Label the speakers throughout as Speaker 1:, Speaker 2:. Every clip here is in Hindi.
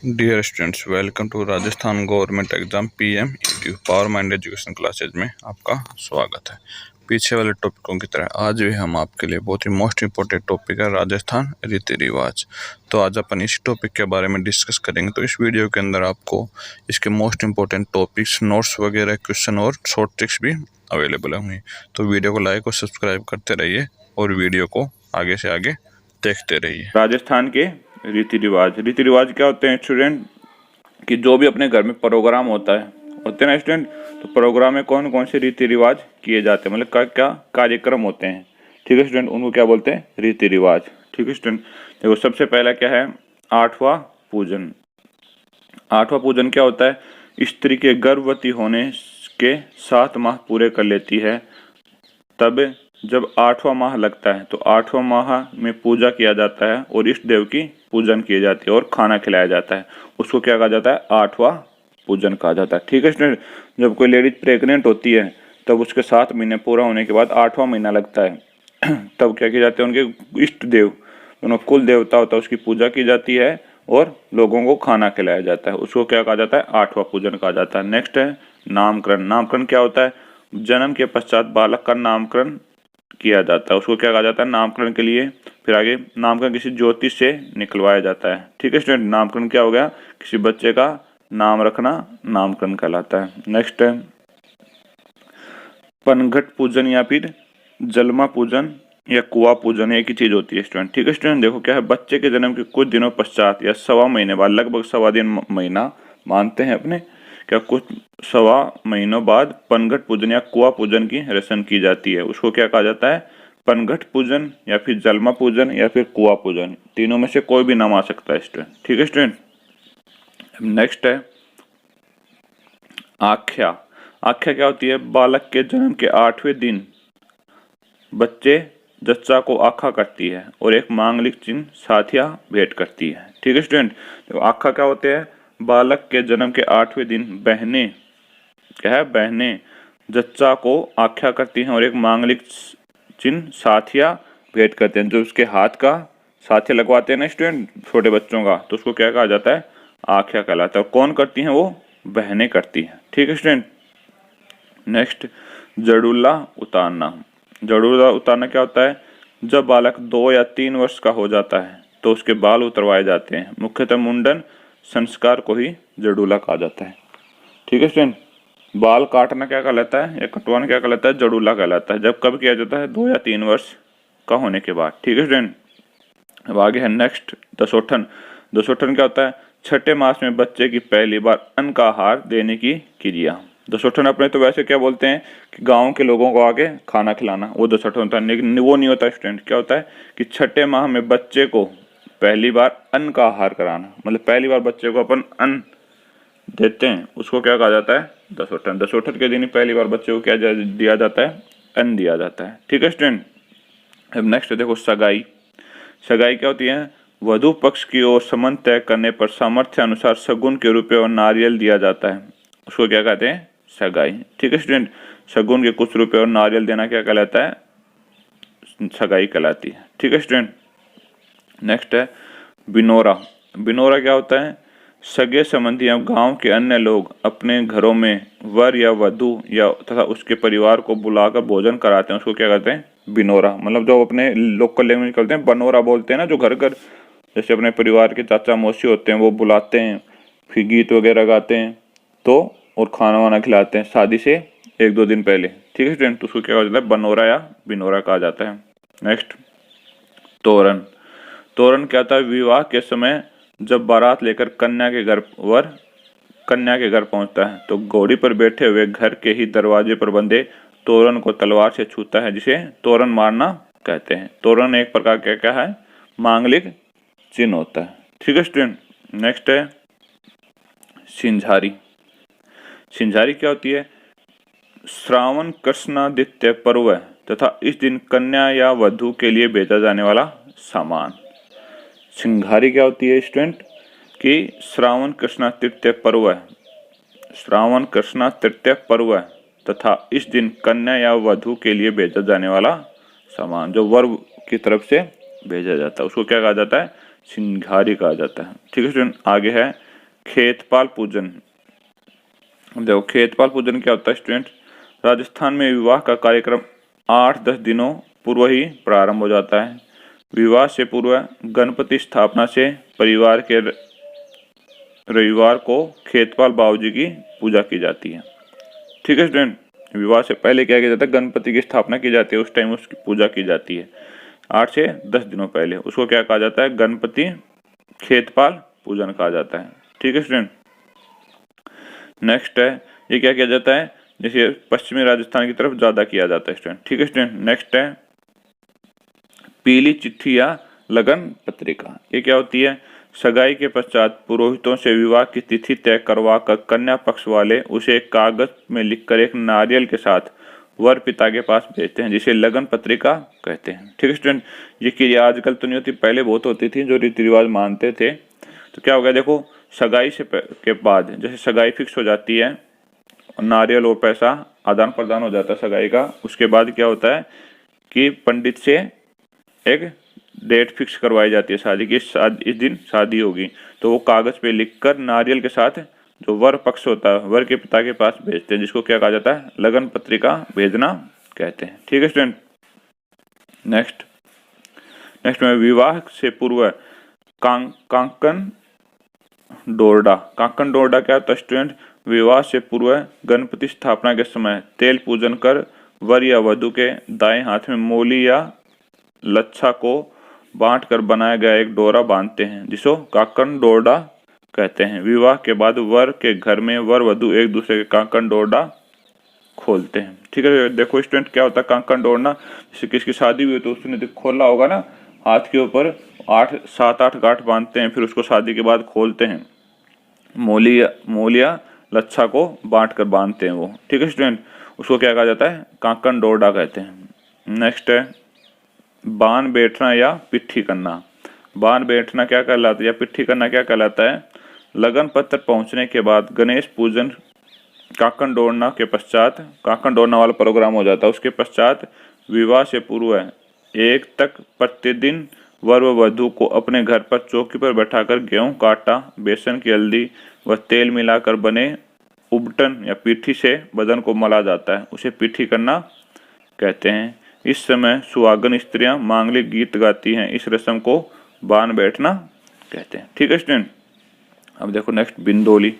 Speaker 1: Dear students, welcome to Rajasthan government exam PM power mind education classes में आपका स्वागत है। पीछे वाले टॉपिकों की तरह आज भी हम आपके लिए बहुत ही मोस्ट इम्पोर्टेंट टॉपिक है राजस्थान रीति रिवाज। तो आज अपन इस टॉपिक के बारे में डिस्कस करेंगे। तो इस वीडियो के अंदर आपको इसके मोस्ट इम्पोर्टेंट टॉपिक्स, नोट्स वगैरह, क्वेश्चन और शॉर्ट ट्रिक्स भी अवेलेबल होंगे। तो वीडियो को लाइक और सब्सक्राइब करते रहिए और वीडियो को आगे से आगे देखते रहिए। राजस्थान के रीति रिवाज क्या होते हैं स्टूडेंट? कि जो भी अपने घर में प्रोग्राम होते हैं ना स्टूडेंट, तो प्रोग्राम में कौन कौन से रीति रिवाज किए जाते हैं, मतलब क्या क्या कार्यक्रम होते हैं। ठीक है स्टूडेंट, उनको क्या बोलते हैं? रीति रिवाज। ठीक है स्टूडेंट, देखो सबसे पहला क्या है? आठवां पूजन। आठवां पूजन क्या होता है? स्त्री के गर्भवती होने के 7 माह पूरे कर लेती है, तब जब 8वां माह लगता है तो 8वां माह में पूजा किया जाता है और इष्ट देव की पूजन की जाती है और खाना खिलाया जाता है। उसको क्या कहा जाता है? 8वां पूजन कहा जाता है। ठीक है स्टूडेंट, जब कोई लेडीज प्रेग्नेंट होती है तब उसके 7 महीने पूरा होने के बाद 8वां महीना लगता है तब क्या किया जाता है? उनके इष्ट देव, उनका कुल देवता होता है, उसकी पूजा की जाती है और लोगों को खाना खिलाया जाता है। उसको क्या कहा जाता है? 8वां पूजन कहा जाता है। नेक्स्ट है नामकरण। नामकरण क्या होता है? जन्म के पश्चात बालक का नामकरण किया जाता है, उसको क्या कहा जाता है? नामकरण के लिए फिर आगे नामकरण किसी ज्योतिष से निकलवाया जाता है। ठीक है स्टूडेंट, नामकरण क्या हो गया? किसी बच्चे का नाम रखना नामकरण कहलाता है। नेक्स्ट है पनघट पूजन या फिर जलमा पूजन या कुआ पूजन, एक ही चीज होती है स्टूडेंट। ठीक है स्टूडेंट, देखो क्या है, बच्चे के जन्म के कुछ दिनों पश्चात या 1.25 महीने बाद, लगभग 1.25 दिन महीना मानते हैं अपने, क्या कुछ 1.25 महीनों बाद पनघट पूजन या कुआ पूजन की रस्म की जाती है। उसको क्या कहा जाता है? पनघट पूजन या फिर जलमा पूजन या फिर कुआ पूजन, तीनों में से कोई भी नाम आ सकता है स्टूडेंट। ठीक है स्टूडेंट, नेक्स्ट है आख्या। आख्या क्या होती है? बालक के जन्म के 8वें दिन बच्चे जच्चा को आखा करती है और एक मांगलिक चिन्ह साथिया भेंट करती है। ठीक है स्टूडेंट, तो आखा क्या होते हैं? बालक के जन्म के 8वें दिन बहनें, क्या है, बहनें जच्चा को आख्या करती हैं और एक मांगलिक चिन्ह साथिया भेंट करते हैं। जो उसके हाथ का साथिया लगवाते हैं ना स्टूडेंट, छोटे बच्चों का, तो उसको क्या कहा जाता है? आख्या कहलाता है। और कौन करती हैं? वो बहनें करती हैं। ठीक है स्टूडेंट, नेक्स्ट जड़ूला उतारना। जड़ूला उतारना क्या होता है? जब बालक 2 या 3 वर्ष का हो जाता है तो उसके बाल उतरवाए जाते हैं। मुख्यतः मुंडन संस्कार को ही जड़ूला कहा जाता है। ठीक है स्टूडेंट, बाल काटना क्या कहलाता है या कटवाना क्या कहलाता है? जड़ूला कहलाता है। जब कब किया जाता है? 2 या 3 वर्ष का होने के बाद। ठीक है स्टूडेंट, अब आगे है नेक्स्ट दसोठन। दसोठन क्या होता है? छठे मास में बच्चे की पहली बार अन्न का आहार देने की क्रिया। दसोठन अपने तो वैसे क्या बोलते हैं कि गांव के लोगों को आके खाना खिलाना, वो दसोठन होता है, लेकिन वो नहीं होता स्टूडेंट। क्या होता है कि छठे माह में बच्चे को पहली बार अन्न का आहार कराना, मतलब पहली बार बच्चे को अपन अन्न देते हैं, उसको क्या कहा जाता है? दसोठन। दसोठन के दिन ही पहली बार बच्चे को क्या दिया जाता है? अन्न दिया जाता है। ठीक है स्टूडेंट, अब नेक्स्ट देखो सगाई। सगाई क्या होती है? वधु पक्ष की ओर संबंध तय करने पर सामर्थ्य अनुसार सगुन के रूप में नारियल दिया जाता है, उसको क्या कहते हैं? सगाई। ठीक है स्टूडेंट, सगुन के कुछ रुपए और नारियल देना क्या कहलाता है? सगाई कहलाती है। ठीक है स्टूडेंट, नेक्स्ट है बिनोरा। बिनोरा क्या होता है? सगे संबंधी या गांव के अन्य लोग अपने घरों में वर या वधु या तथा उसके परिवार को बुलाकर भोजन कराते हैं, उसको क्या कहते हैं? बिनोरा। मतलब जो अपने लोकल लैंग्वेज करते हैं बनोरा बोलते हैं ना, जो घर घर जैसे अपने परिवार के चाचा मौसी होते हैं वो बुलाते हैं, फिर गीत वगैरह गाते हैं तो, और खाना वाना खिलाते हैं शादी से 1-2 दिन पहले। ठीक है स्टूडेंट, तो उसको क्या कहा जाता है? बनोरा या बिनोरा कहा जाता है। नेक्स्ट तोरण। तोरण क्या होता है? विवाह के समय जब बारात लेकर कन्या के घर पहुंचता है तो घोड़ी पर बैठे हुए घर के ही दरवाजे पर बंधे तोरण को तलवार से छूता है, जिसे तोरण मारना कहते हैं। तोरण एक प्रकार का क्या है? मांगलिक चिन्ह होता है। ठीक है स्टूडेंट, नेक्स्ट है सिंझारी। सिंझारी क्या होती है? श्रावण कृष्णादित्य पर्व तथा इस दिन कन्या या वधु के लिए भेजा जाने वाला सामान। सिंघारी क्या होती है स्टूडेंट? कि श्रावण कृष्णा तृतीय पर्व तथा इस दिन कन्या या वधु के लिए भेजा जाने वाला सामान, जो वर की तरफ से भेजा जाता है, उसको क्या कहा जाता है? सिंघारी कहा जाता है। ठीक है स्टूडेंट, आगे है खेतपाल पूजन। देखो खेतपाल पूजन क्या होता है स्टूडेंट, राजस्थान में विवाह का कार्यक्रम 8-10 दिनों पूर्व ही प्रारंभ हो जाता है। विवाह से पूर्व गणपति स्थापना से परिवार के रविवार को खेतपाल बाबूजी की पूजा की जाती है। ठीक है स्टूडेंट, विवाह से पहले क्या किया जाता है, गणपति की स्थापना की जाती है, उस टाइम उसकी पूजा की जाती है 8 से 10 दिनों पहले। उसको क्या कहा जाता है, गणपति खेतपाल पूजन कहा जाता है। ठीक है स्टूडेंट, नेक्स्ट है, ये क्या किया जाता है, जैसे पश्चिमी राजस्थान की तरफ ज्यादा किया जाता है स्टूडेंट। ठीक है स्टूडेंट, नेक्स्ट है पीली चिट्ठी या लगन पत्रिका। ये क्या होती है, सगाई के पश्चात पुरोहितों से विवाह की तिथि तय करवा कर कन्या पक्ष वाले उसे कागज में लिखकर एक नारियल के साथ वर पिता के पास भेजते हैं, जिसे लगन पत्रिका कहते हैं। ठीक है स्टूडेंट, ये क्रिया आजकल तो नहीं होती, पहले बहुत होती थी, जो रीति रिवाज मानते थे। तो क्या हो गया, देखो सगाई से के बाद जैसे सगाई फिक्स हो जाती है, नारियल और पैसा आदान प्रदान हो जाता है सगाई का, उसके बाद क्या होता है कि पंडित से एक डेट फिक्स करवाई जाती है शादी की, इस दिन शादी होगी, तो वो कागज पे लिखकर नारियल के साथ जो वर पक्ष होता है वर के पिता के पास भेजते हैं, जिसको क्या कहा जाता है, लगन पत्रिका भेजना कहते हैं। ठीक है स्टूडेंट, नेक्स्ट में विवाह से पूर्व कांकन डोरडा। कांकन डोरडा क्या होता है स्टूडेंट, विवाह से पूर्व गणपति स्थापना के समय तेल पूजन कर वर या वधु के दाएं हाथ में मोली या लच्छा को बांट कर बनाया गया एक डोरा बांधते हैं, जिसको कांकन डोरडा कहते हैं। विवाह के बाद वर के घर में वर वधु एक दूसरे के कांकन डोरडा खोलते हैं। ठीक है, देखो स्टूडेंट क्या होता है कांकन डोरना, जैसे किसकी शादी हुई तो उसने खोला होगा ना, हाथ के ऊपर 7-8 गांठ बांधते हैं, फिर उसको शादी के बाद खोलते हैं, मोलिया लच्छा को बांट कर बांधते हैं वो। ठीक है स्टूडेंट, उसको क्या कहा जाता है, कांकन डोरडा कहते हैं। नेक्स्ट है बान बैठना या पिट्ठी करना। बान बैठना क्या कहलाता है या पिट्ठी करना क्या कहलाता है, लगन पत्र पहुंचने के बाद गणेश पूजन कांकन डोरना के पश्चात, कांकन डोरना वाला प्रोग्राम हो जाता है, उसके पश्चात विवाह से पूर्व एक तक प्रतिदिन वर व वधु को अपने घर पर चौकी पर बैठाकर गेहूं का आटा, बेसन की हल्दी व तेल मिलाकर बने उबटन या पीठी से बदन को मला जाता है, उसे पीठी करना कहते हैं। इस समय सुहागन स्त्रियां मांगलिक गीत गाती हैं, इस रस्म को बान बैठना कहते हैं। ठीक है स्टूडेंट, अब देखो नेक्स्ट बिंदोली।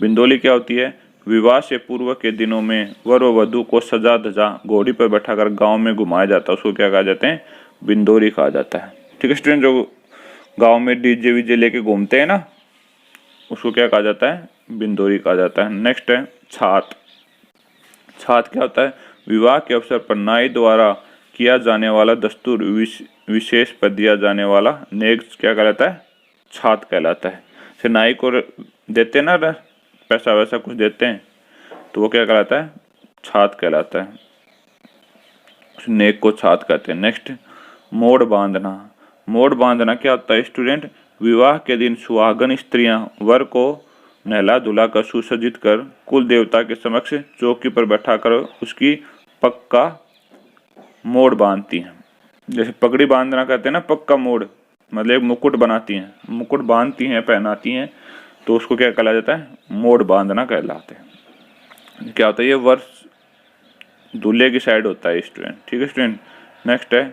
Speaker 1: बिंदोली क्या होती है, विवाह से पूर्व के दिनों में वर व वधु को सजा धजा घोड़ी पर बैठाकर गांव में घुमाया जाता है, उसको क्या कहा जाते हैं, बिंदोरी कहा जाता है। ठीक है स्टूडेंट, जो गांव में डीजे वीजे लेके घूमते हैं ना, उसको क्या कहा जाता है, बिंदोरी कहा जाता है। नेक्स्ट है छात। छात क्या होता है, विवाह के अवसर पर नाई द्वारा किया जाने वाला दस्तूर विशेष पर दिया जाने वाला नेक क्या कहलाता है, छात कहलाता है। से नाई को देते ना पैसा वैसा कुछ देते हैं, तो वो क्या कहलाता है, छात कहलाता है, उस नेक को छात कहते हैं। नेक्स्ट मोड़ बांधना। मोड़ बांधना क्या होता है स्टूडेंट, विवाह के दिन सुहागन स्त्रियां वर को नहला धुला कर सुसज्जित कर कुल देवता के समक्ष चौकी पर बैठाकर उसकी पग का मोड़ बांधती हैं। जैसे पगड़ी बांधना कहते हैं ना, पग का मोड़ मतलब एक मुकुट बनाती हैं, मुकुट बांधती हैं, पहनाती हैं, तो उसको क्या कहला जाता है, मोड़ बांधना कहलाते हैं। क्या होता है, ये वर्ष दूल्हे की साइड होता है स्टूडेंट। ठीक है स्टूडेंट, नेक्स्ट है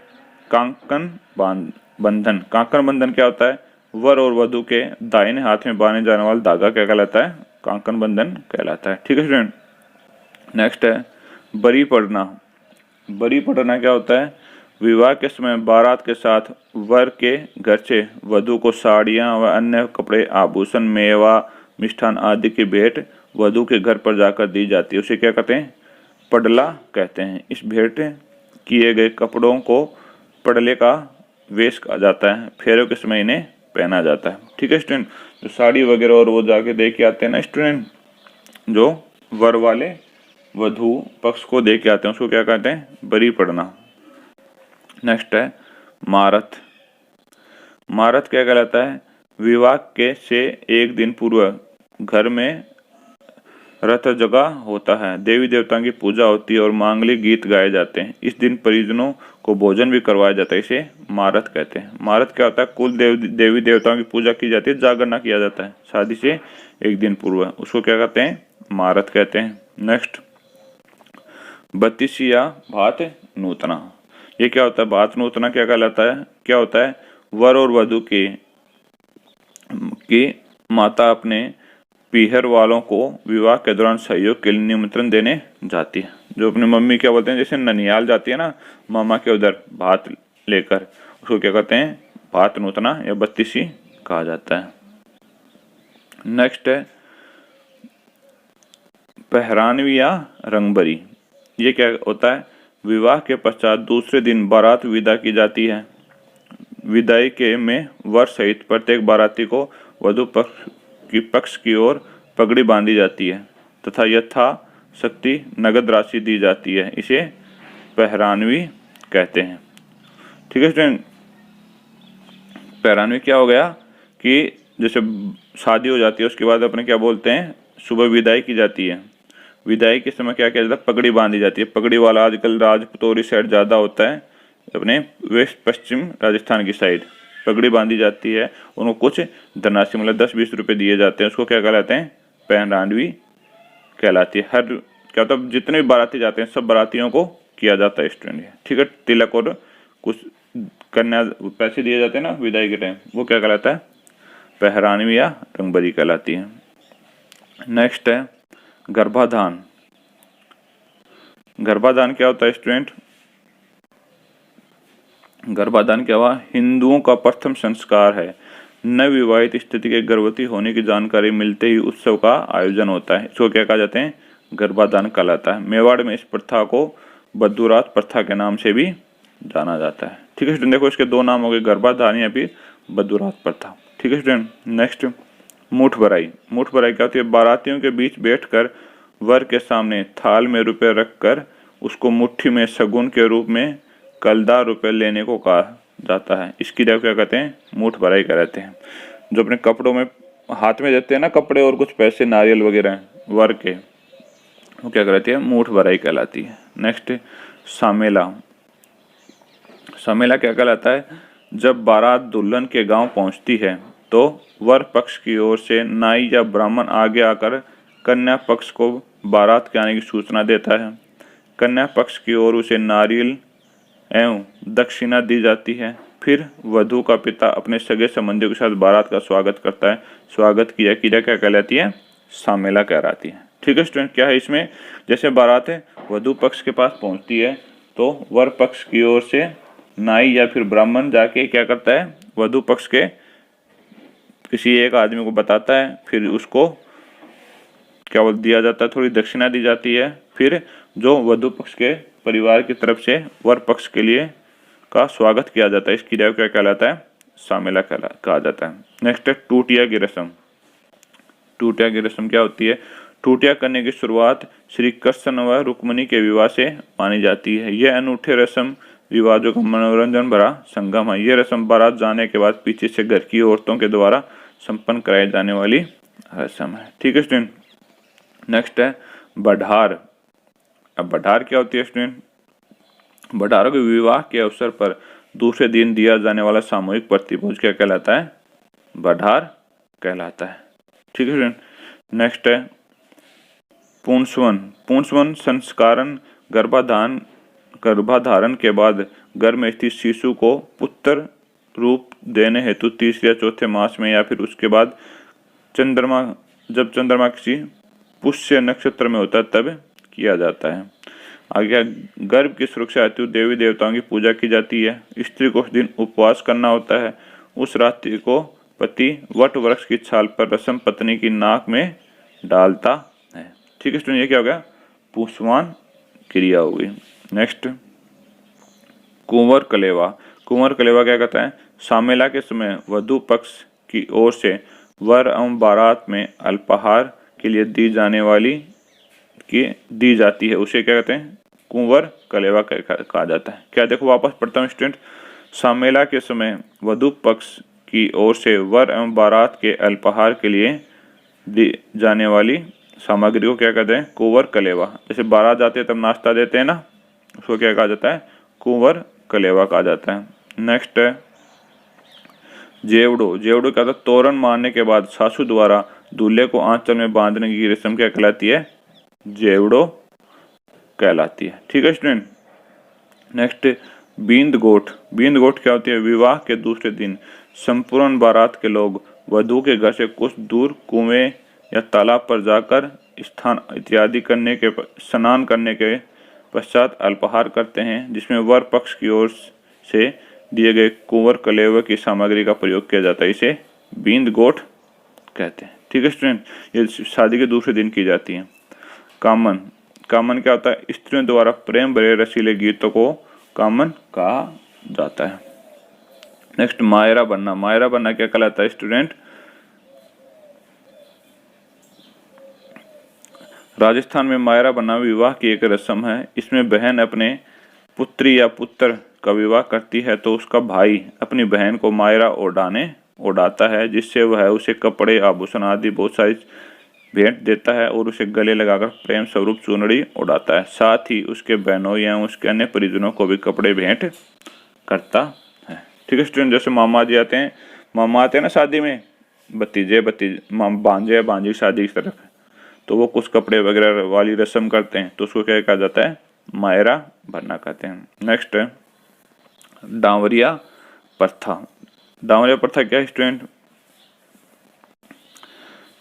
Speaker 1: कांकन बंधन। कांकन बंधन क्या होता है, वर और वधु के दाहिने हाथ में बांधे जाने वाला धागा क्या कहलाता है, कांकन बंधन कहलाता है। ठीक है स्टूडेंट, नेक्स्ट है बरी पड़ना। बरी पड़ना क्या होता है, विवाह के समय बारात के साथ वर के घर से वधु को साड़ियां व अन्य कपड़े, आभूषण, मेवा, मिष्ठान आदि की भेंट वधु के घर पर जाकर दी जाती है, उसे क्या कहते हैं, पडला कहते हैं। इस भेंट किए गए कपड़ों को पडले का वेश कहा जाता है, फेरों के समय इन्हें पहना जाता है। ठीक है स्टूडेंट, जो साड़ी वगैरह और वो जाके दे के आते हैं ना स्टूडेंट, जो वर वाले वधु पक्ष को दे के आते हैं, उसको क्या कहते हैं, बरी पड़ना। नेक्स्ट है मारत। मारत क्या कहलाता है, विवाह के से एक दिन पूर्व घर में रथ जगा होता है, देवी देवताओं की पूजा होती है और मांगलिक गीत गाए जाते हैं। इस दिन परिजनों को भोजन भी करवाया जाता है, इसे महारत कहते हैं। महारत क्या होता है? कुल देवी देवताओं की पूजा की जाती है, जागरण किया जाता है शादी से एक दिन पूर्व, उसको क्या कहते हैं? महारत कहते हैं। नेक्स्ट, बत्तीसी या भात नूतना, ये क्या होता है? भात नूतना क्या कहलाता है? क्या होता है? वर और वधु की माता अपने पीहर वालों को विवाह के दौरान सहयोग के लिए निमंत्रण देने जाती है। जो अपनी मम्मी क्या बोलते हैं, जैसे ननियाल जाती है ना मामा के उधर भात लेकर, उसको क्या कहते हैं? भात नूतना या बत्तीसी कहा जाता है। नेक्स्ट है पहरानवी या रंगबरी, ये क्या होता है? विवाह के पश्चात दूसरे दिन बारात विदा की जाती है। विदाई के में वर सहित प्रत्येक बाराती को वधु पक्ष की ओर पगड़ी बांधी जाती है तथा यथाशक्ति नगद राशि दी जाती है, इसे पहरानवी कहते हैं। ठीक है स्टूडेंट, पहरानवी क्या हो गया कि जैसे शादी हो जाती है उसके बाद अपने क्या बोलते हैं, सुबह विदाई की जाती है। विदाई के समय क्या किया जाता है? पगड़ी बांधी जाती है। पगड़ी वाला आजकल राजपुतौरी साइड ज़्यादा होता है, अपने वेस्ट पश्चिम राजस्थान की साइड पगड़ी बांधी जाती है। उनको कुछ धनराशि मतलब 10-20 रुपये दिए जाते हैं, उसको क्या कहलाते हैं? पहरानवी कहलाती है। हर क्या होता है, जितने भी बाराती जाते हैं सब बारातियों को किया जाता है स्टूडेंट। ठीक है, तिलक और कुछ कन्या पैसे दिए जाते हैं ना विदाई के टाइम, वो क्या कहलाता है? पहरानवी या रंगबरी कहलाती है। नेक्स्ट है गर्भाधान। गर्भाधान क्या होता है स्टूडेंट? गर्भाधान क्या हुआ? हिंदुओं का प्रथम संस्कार है। नवविवाहित स्थिति के गर्भवती होने की जानकारी मिलते ही उत्सव का आयोजन होता है, इसको क्या कहा जाते हैं? गर्भाधान कहलाता है। मेवाड़ में इस प्रथा को बद्दुरात प्रथा के नाम से भी जाना जाता है। ठीक है स्टूडेंट, देखो इसके दो नाम हो गए, गर्भाधान या फिर बद्दुरात प्रथा। ठीक है स्टूडेंट, नेक्स्ट मुठ भराई। मुठ भराई क्या होती है? बारातियों के बीच बैठकर वर के सामने थाल में रुपए रखकर उसको मुट्ठी में शगुन के रूप में कलदार रुपए लेने को कहा जाता है। इसकी जगह क्या कहते हैं? मुठ भराई कहते हैं। जो अपने कपड़ों में हाथ में देते हैं ना कपड़े और कुछ पैसे नारियल वगैरह वर के, वो क्या कहलाती है? मुठ भराई कहलाती है। नेक्स्ट सामेला। सामेला क्या कहलाता है? जब बारात दुल्हन के गांव पहुंचती है तो वर पक्ष की ओर से नाई या ब्राह्मण आगे आकर कन्या पक्ष को बारात के आने की सूचना देता है। कन्या पक्ष की ओर उसे नारियल एवं दक्षिणा दी जाती है। फिर वधु का पिता अपने सगे संबंधियों के साथ बारात का स्वागत करता है। स्वागत की क्रिया क्या कहलाती है? सामेला कहलाती है। ठीक है स्टूडेंट, क्या है इसमें? जैसे बारात है वधु पक्ष के पास पहुंचती है तो वर पक्ष की ओर से नाई या फिर ब्राह्मण जाके क्या करता है? वधु पक्ष के किसी एक आदमी को बताता है, फिर उसको क्या बोल दिया जाता है? थोड़ी दक्षिणा दी जाती है। फिर जो वधु पक्ष के परिवार की तरफ से वर पक्ष के लिए का स्वागत किया जाता है, इस क्रिया को क्या कहलाता है? सामेला कहा जाता है। नेक्स्ट है टूटिया की रस्म। टूटिया की रस्म क्या होती है? टूटिया करने की शुरुआत श्री कृष्ण व रुक्मिणी के विवाह से मानी जाती है। यह अनूठे रस्म रिवाजों का मनोरंजन भरा संगम है। यह रस्म बारात जाने के बाद पीछे से घर की औरतों के द्वारा संपन्न कराई जाने वाली रस्म है। ठीक है स्टूडेंट, नेक्स्ट है बढ़ार। अब बढ़ार क्या होती है स्टूडेंट? बढ़ारों के विवाह के अवसर पर दूसरे दिन दिया जाने वाला सामूहिक प्रतिभोज क्या कहलाता है? बढ़ार कहलाता है। ठीक है स्टूडेंट, नेक्स्ट है पुंसवन। पुंसवन संस्कारण गर्भाधारण के बाद गर्भ में स्थित शिशु को पुत्र रूप देने हेतु तीसरे या चौथे मास में या फिर उसके बाद जब चंद्रमा किसी पुष्य नक्षत्र में होता है तब किया जाता है। आगे गर्भ की सुरक्षा हेतु देवी देवताओं की पूजा की जाती है। स्त्री को उस दिन उपवास करना होता है। उस रात्रि को पति वट वृक्ष की छाल पर रस्म पत्नी की नाक में डालता है। ठीक है स्टूडेंट, ये क्या हो गया? पुंसवान क्रिया हो गई। नेक्स्ट कुंवर कलेवा। कुंवर कलेवा क्या कहता है? सामेला के समय वधु पक्ष की ओर से वर एवं बारात में अल्पाहार के लिए दी जाती है, उसे क्या कहते हैं? कुंवर कलेवा कहा जाता है। क्या देखो वापस पढ़ता हूँ स्टूडेंट, सामेला के समय वधु पक्ष की ओर से वर एवं बारात के अल्पाहार के लिए दी जाने वाली सामग्री को क्या कहते हैं? कुंवर कलेवा। जैसे बारात जाते हैं तब नाश्ता देते हैं ना, उसको क्या कहा जाता है? कुंवर कलेवा कहा जाता है। नेक्स्ट है जेवड़ो। जेवड़ो क्या होता है? तोरण मारने के बाद सासू द्वारा दूल्हे को आंचल में बांधने की रस्म क्या कहलाती है? जेवड़ो कहलाती है। ठीक है स्टूडेंट। नेक्स्ट बींद गोट। बींद गोट क्या होती है? विवाह के दूसरे दिन संपूर्ण बारात के लोग वधु के घर से कुछ दूर कुएं या तालाब पर जाकर स्थान इत्यादि करने के स्नान करने के पश्चात अल्पाहार करते हैं, जिसमें वर पक्ष की ओर से दिए गए कुंवर कलेवे की सामग्री का प्रयोग किया जाता है। इसे बींद गोट कहते हैं। ठीक है स्टूडेंट, ये शादी के दूसरे दिन की जाती है। कामन। कामन क्या होता है? स्त्रियों द्वारा प्रेम भरे रसीले गीतों को कामन कहा जाता है। नेक्स्ट मायरा बनना। मायरा बनना क्या कहलाता है स्टूडेंट? राजस्थान में मायरा बनना विवाह की एक रस्म है। इसमें बहन अपने पुत्री या पुत्र का विवाह करती है तो उसका भाई अपनी बहन को मायरा उड़ाता है, जिससे वह उसे कपड़े, आभूषण आदि बहुत सारी भेंट देता है और उसे गले लगाकर प्रेम स्वरूप चुनरी उड़ाता है। साथ ही उसके बहनों या उसके अन्य परिजनों को भी कपड़े भेंट करता है। ठीक है स्टूडेंट, जैसे मामा जी आते हैं, मामा आते हैं ना शादी में, भांजे या भांजी की शादी की तरफ, तो वो कुछ कपड़े वगैरह वाली रस्म करते हैं, तो उसको क्या कहा जाता है? मायरा बनना कहते हैं। नेक्स्ट है डांवरिया प्रथा। डांवरिया प्रथा क्या है स्टूडेंट?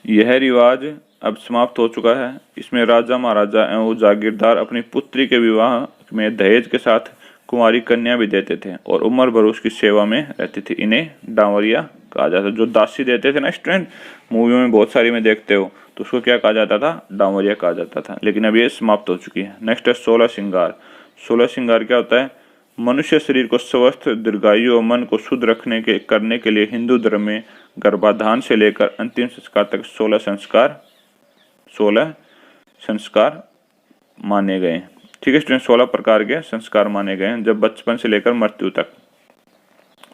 Speaker 1: यह रिवाज अब समाप्त हो चुका है। इसमें राजा महाराजा एवं जागीरदार अपनी पुत्री के विवाह में दहेज के साथ कुंवारी कन्या भी देते थे और उम्र भर उसकी सेवा में रहती थी। इन्हें डांवरिया कहा जाता था। जो दासी देते थे ना स्टूडेंट, मूवी में बहुत सारी में देखते हो, तो उसको क्या कहा जाता था? डांवरिया कहा जाता था। लेकिन अब ये समाप्त हो चुकी है। नेक्स्ट है 16 श्रृंगार। 16 श्रृंगार क्या होता है? मनुष्य शरीर को स्वस्थ, दीर्घायु और मन को शुद्ध करने के लिए हिंदू धर्म में गर्भाधान से लेकर अंतिम संस्कार तक 16 संस्कार माने गए। ठीक है स्टूडेंट, 16 प्रकार के संस्कार माने गए हैं, जब बचपन से लेकर मृत्यु तक।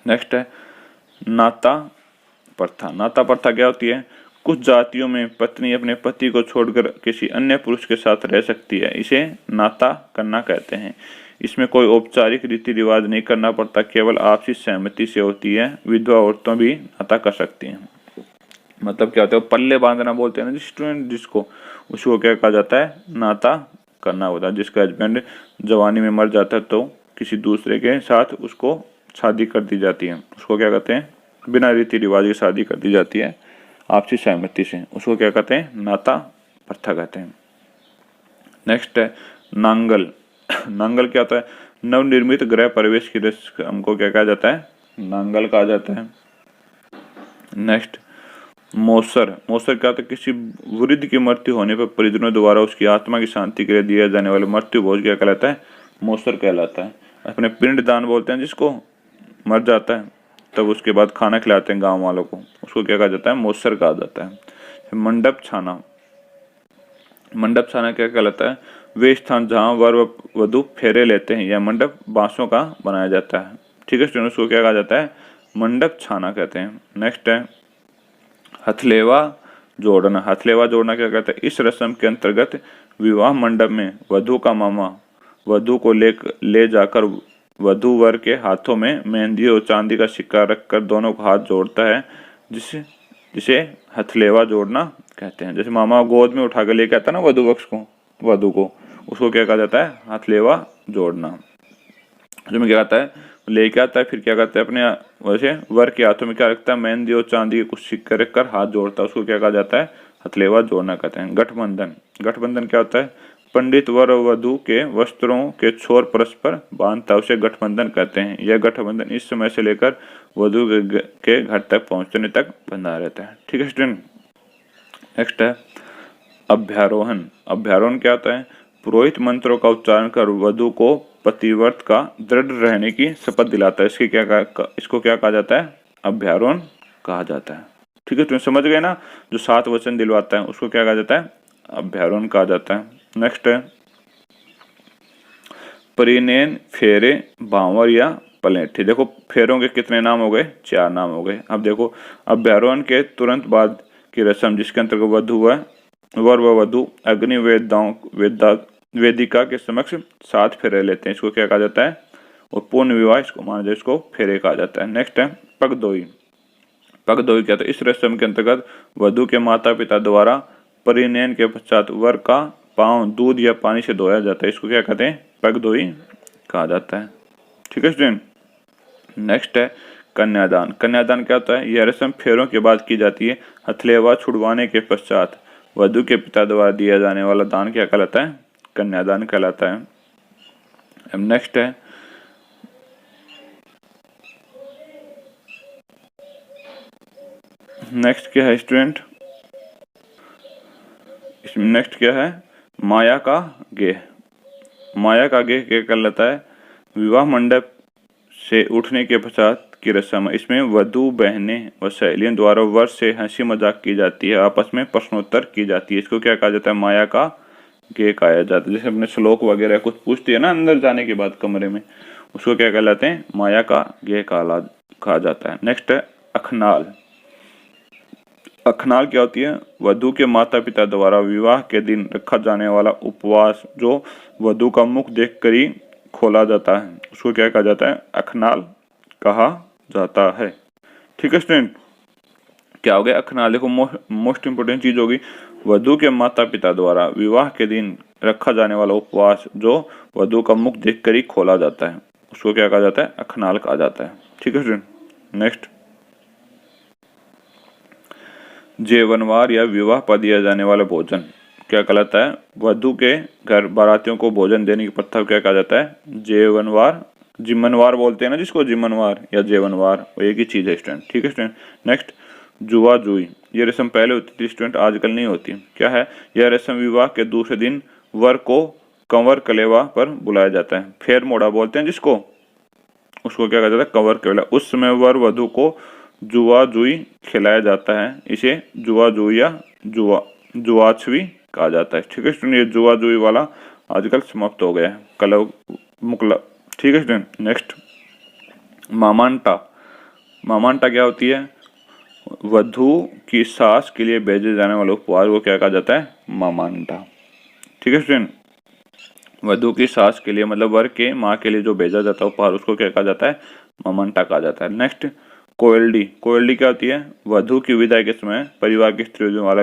Speaker 1: नेक्स्ट है नाता प्रथा। नाता प्रथा क्या होती है? कुछ जातियों में पत्नी अपने पति को छोड़कर किसी अन्य पुरुष के साथ रह सकती है। इसे नाता करना कहते हैं। इसमें कोई औपचारिक रीति रिवाज नहीं करना पड़ता, केवल आपसी सहमति से होती है। विधवा औरतों भी नाता कर सकती हैं। मतलब क्या होता है? पल्ले बांधना बोलते हैं ना स्टूडेंट जिसको, उसको क्या कहा जाता है? नाता करना होता है। जिसका हस्बैंड जवानी में मर जाता है तो किसी दूसरे के साथ उसको शादी कर दी जाती है, उसको क्या कहते हैं? बिना रीति रिवाज की शादी कर दी जाती है आपसी सहमति से, उसको क्या कहते हैं? नाता प्रथा कहते हैं। नेक्स्ट है नांगल। नांगल क्या होता है? नवनिर्मित गृह प्रवेश की रस्म को क्या कहा जाता है? नांगल कहा जाता है। Next Moser. मोसर क्या होता है? किसी वृद्ध की मृत्यु होने पर परिजनों द्वारा उसकी आत्मा की शांति के लिए दिया जाने वाला मृत्यु भोज क्या कहलाता है? मोसर कहलाता है। अपने पिंड दान बोलते हैं जिसको, मर जाता है तब उसके बाद खाना खिलाते हैं गांव वालों को, उसको क्या कहा जाता है? मोसर कहा जाता है। मंडप छाना। मंडप छाना क्या कहलाता है? वे स्थान जहाँ वर वधु फेरे लेते हैं या मंडप बांसों का बनाया जाता है। ठीक है स्टूडेंट, उसको क्या कहा जाता है? मंडप छाना कहते हैं। नेक्स्ट है हथलेवा जोड़ना। हथलेवा जोड़ना क्या कहता है? इस रस्म के अंतर्गत विवाह मंडप में वधु का मामा वधु को ले जाकर वधु वर के हाथों में मेहंदी और चांदी का सिक्का रखकर दोनों को हाथ जोड़ता है, जिसे हथलेवा जोड़ना कहते हैं। जैसे मामा गोद में उठा कर लेके आता है ना वधु पक्ष को, वधु को, उसको क्या कहा जाता है? हथलेवा जोड़ना। जो में क्या कहता है? लेके आता है, फिर क्या करता है? अपने वैसे वर के हाथों में क्या रखता है? मेहंदी और चांदी के कुछ सिक्के रखकर हाथ जोड़ता है, उसको क्या कहा जाता है? हथलेवा जोड़ना कहते हैं। गठबंधन। गठबंधन क्या होता है? पंडित वर और वधु के वस्त्रों के छोर परस्पर बांधता है, उसे गठबंधन कहते हैं। यह गठबंधन इस समय से लेकर वधु के घर तक पहुंचने तक बंधा रहता है। ठीक है स्टूडेंट। नेक्स्ट है अभ्यारोहण। अभ्यारोहण क्या होता है? पुरोहित मंत्रों का उच्चारण कर वधु को पतिव्रत का दृढ़ रहने की शपथ दिलाता है। इसको क्या कहा जाता है? अभ्यारोहण कहा जाता है। ठीक है, तुम समझ गए ना? जो 7 वचन दिलवाता है उसको क्या कहा जाता है? अभ्यारोहण कहा जाता है। नेक्स्ट है परिणयन, फेरे, भांवर या पलेठी। देखो फेरों के कितने नाम हो गए? 4 नाम हो गए। अब देखो अभ्यारोहण के तुरंत बाद की रस्म जिसके अंतर्गत वधु व वर व वधु अग्नि वेदिका के समक्ष 7 फेरे लेते हैं, इसको क्या कहा जाता है? और पूर्ण विवाह इसको माना जाए, इसको फेरे कहा जाता है। नेक्स्ट है पगडोई। पगडोई क्या था? इस रस्म के अंतर्गत वधु के माता पिता द्वारा परिणयन के पश्चात वर का पांव दूध या पानी से धोया जाता है, इसको क्या कहते हैं? पगडोई कहा जाता है। ठीक है स्टूडेंट। नेक्स्ट है कन्यादान। कन्यादान क्या होता है? यह रस्म फेरों के बाद की जाती है। हथलेवा छुड़वाने के पश्चात वधु के पिता द्वारा दिया जाने वाला दान क्या कहलाता है? कन्यादान कहलाता है। अब नेक्स्ट है क्या है स्टूडेंट? इसमें नेक्स्ट क्या है? माया का गेह। माया का गेह क्या कहलाता है? विवाह मंडप से उठने के पश्चात की रस्म। इसमें वधु बहनें व सहेलियों द्वारा वर से हंसी मजाक की जाती है, आपस में प्रश्नोत्तर की जाती है, इसको क्या कहा जाता है? माया का गेह कहा जाता है। जैसे अपने श्लोक वगैरह कुछ पूछती है ना अंदर जाने के बाद कमरे में, उसको क्या कहलाते हैं? माया का गेह कहा जाता है। नेक्स्ट है अखनाल। अखनाल क्या होती है? वधु के माता पिता द्वारा विवाह के दिन रखा जाने वाला उपवास जो वधु का मुख देखकर ही खोला जाता है, उसको क्या कहा जाता है? अखनाल कहा जाता है। ठीक है स्टूडेंट, क्या हो गया? अखनाल। देखो मोस्ट इंपोर्टेंट चीज होगी, वधु के माता पिता द्वारा विवाह के दिन रखा जाने वाला उपवास जो वधु का मुख देखकर ही खोला जाता है, उसको क्या कहा जाता है? अखनाल कहा जाता है। ठीक है स्टूडेंट। नेक्स्ट जेवनवार या विवाह पर दिया जाने वाला भोजन क्या कहलाता है? वधु के घर बारातियों को भोजन देने की प्रथा क्या कहा जाता है? जेवनवार। जिम्मनवार बोलते हैं ना जिसको, जिम्मनवार या जेवनवार, वो एक ही चीज है स्टूडेंट। ठीक है स्टूडेंट। नेक्स्ट जुआ जुई। ये रस्म पहले होती थी स्टूडेंट, आजकल नहीं होती। क्या है? यह रस्म विवाह के दूसरे दिन वर को कंवर कलेवा पर बुलाया जाता है, फेर मोड़ा बोलते हैं जिसको, उसको क्या कहा जाता है? कंवर कलेवा। उस समय वर वधु को जुआ जुई खिलाया जाता है, इसे जुआ जुई या जुआछवी कहा जाता है। ठीक है स्टूडेंट, ये जुआ जुई वाला आजकल समाप्त हो गया है, कलव मुकला। ठीक है स्टूडेंट। नेक्स्ट मामांटा। मामांटा क्या होती है? वधु की सास के लिए भेजे जाने वाले उपहार को क्या कहा जाता है? मामांटा। ठीक है स्टूडेंट, वधु की सास के लिए मतलब वर के माँ के लिए जो भेजा जाता है उपहार, उसको क्या कहा जाता है? मामांटा कहा जाता है। नेक्स्ट कोयल्डी। कोयल्डी क्या होती है? वधु की विदाई के समय परिवार की स्त्रियों वाला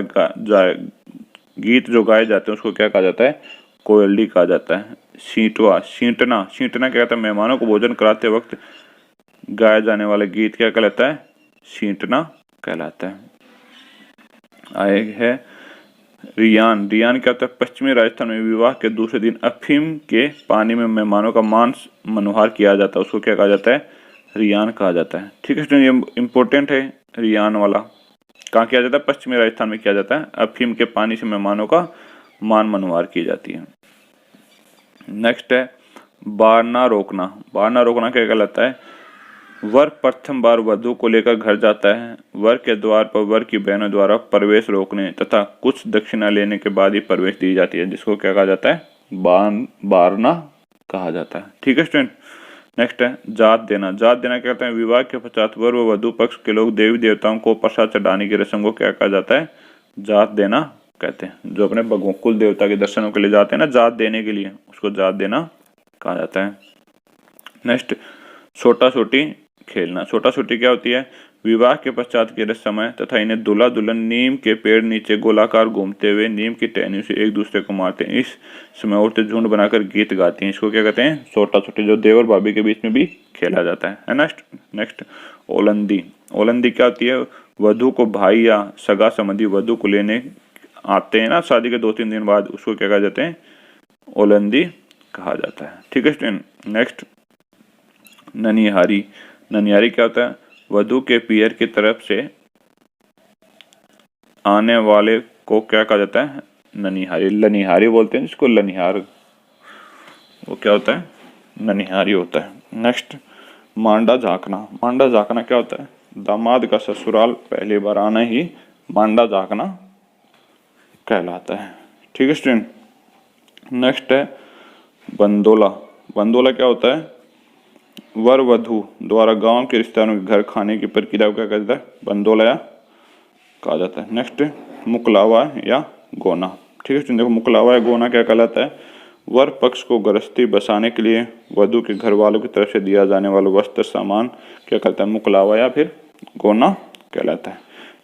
Speaker 1: गीत जो गाए जाते हैं उसको क्या कहा जाता है? कोयल्डी कहा जाता है। सींटवा। सींटना। सींटना क्या कहता है? मेहमानों को भोजन कराते वक्त गाया जाने वाला गीत क्या कहलाता है? सींटना कहलाता है। आए है रियान। रियान क्या होता है? पश्चिमी राजस्थान में विवाह के दूसरे दिन अफीम के पानी में मेहमानों का मांस मनोहार किया जाता है, उसको क्या कहा जाता है? रियान कहा जाता है। ठीक है स्टूडेंट, ये इंपॉर्टेंट है रियान वाला। कहाँ किया जाता है? पश्चिमी राजस्थान में किया जाता है। अफीम के पानी से मेहमानों का मान मनोहार की जाती है। नेक्स्ट है बारना रोकना। बारना रोकना क्या कहलाता है? वर प्रथम बार वधु को लेकर घर जाता है, वर के द्वार पर वर की बहनों द्वारा प्रवेश रोकने तथा कुछ दक्षिणा लेने के बाद ही प्रवेश दी जाती है, जिसको क्या कहा जाता है? बारना कहा जाता है। ठीक है स्टूडेंट। नेक्स्ट है जात देना। जात देना क्या कहते हैं? विवाह के पश्चात वर व वधु पक्ष के लोग देवी देवताओं को प्रसाद चढ़ाने की रस्म को क्या कहा जाता है? जात देना कहते हैं। जो अपने भगवान कुल देवता के दर्शनों के लिए जाते हैं ना जात देने के लिए, उसको जात देना कहा जाता है। नेक्स्ट छोटा छोटी खेलना। छोटा छोटी क्या होती है? विवाह के पश्चात के समय तथा इन्हें दूल्हा दुल्हन नीम के पेड़ नीचे गोलाकार घूमते हुए नीम की टहनी से एक दूसरे को मारते हैं। इस समय औरतें झुंड बनाकर गीत गाती हैं, इसको क्या कहते हैं? छोटा छोटी, जो देवर भाभी के बीच में भी खेला जाता है। नेक्स्ट ओलंदी। ओलंदी क्या होती है? वधु को भाई या सगा संबंधी वधु को लेने आते हैं ना शादी के 2-3 दिन बाद, उसको क्या कहा जाते हैं? ओलंदी कहा जाता है। ठीक है स्टूडेंट। नेक्स्ट ननिहारी। ननिहारी क्या होता है? वधु के पियर की तरफ से आने वाले को क्या कहा जाता है? ननिहारी। लनिहारी बोलते हैं जिसको, लनिहार, वो क्या होता है? ननिहारी होता है। नेक्स्ट मांडा झांकना। मांडा झांकना क्या होता है? दामाद का ससुराल पहली बार आना ही मांडा झांकना कहलाता है। ठीक है स्टूडेंट। नेक्स्ट है बंदोला। बंदोला क्या होता है? वर वधु द्वारा गांव के रिश्तेदारों के घर खाने की प्रक्रिया को क्या कहता है? बंदोला कहा जाता है। नेक्स्ट मुकलावा या गोना। ठीक है स्टूडेंट, देखो मुकलावा या गोना क्या कहलाता है? वर पक्ष को गृहस्थी बसाने के लिए वधु के घर वालों की तरफ से दिया जाने वाला वस्त्र सामान क्या कहलाता है? मुकलावा या फिर गोना कहलाता है।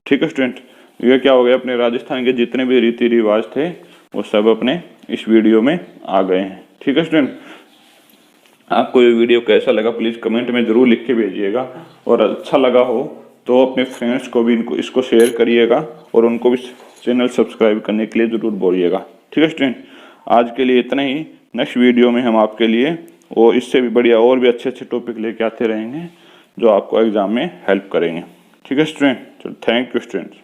Speaker 1: ठीक है स्टूडेंट, ये क्या हो गया, अपने राजस्थान के जितने भी रीति रिवाज थे वो सब अपने इस वीडियो में आ गए हैं। ठीक है स्टूडेंट, आपको ये वीडियो कैसा लगा प्लीज़ कमेंट में ज़रूर लिख के भेजिएगा, और अच्छा लगा हो तो अपने फ्रेंड्स को भी इसको शेयर करिएगा और उनको भी चैनल सब्सक्राइब करने के लिए ज़रूर बोलिएगा। ठीक है स्टूडेंट, आज के लिए इतना ही। नेक्स्ट वीडियो में हम आपके लिए और इससे भी बढ़िया और भी अच्छे अच्छे टॉपिक लेके आते रहेंगे जो आपको एग्ज़ाम में हेल्प करेंगे। ठीक है स्टूडेंट, चलो थैंक यू स्टूडेंट।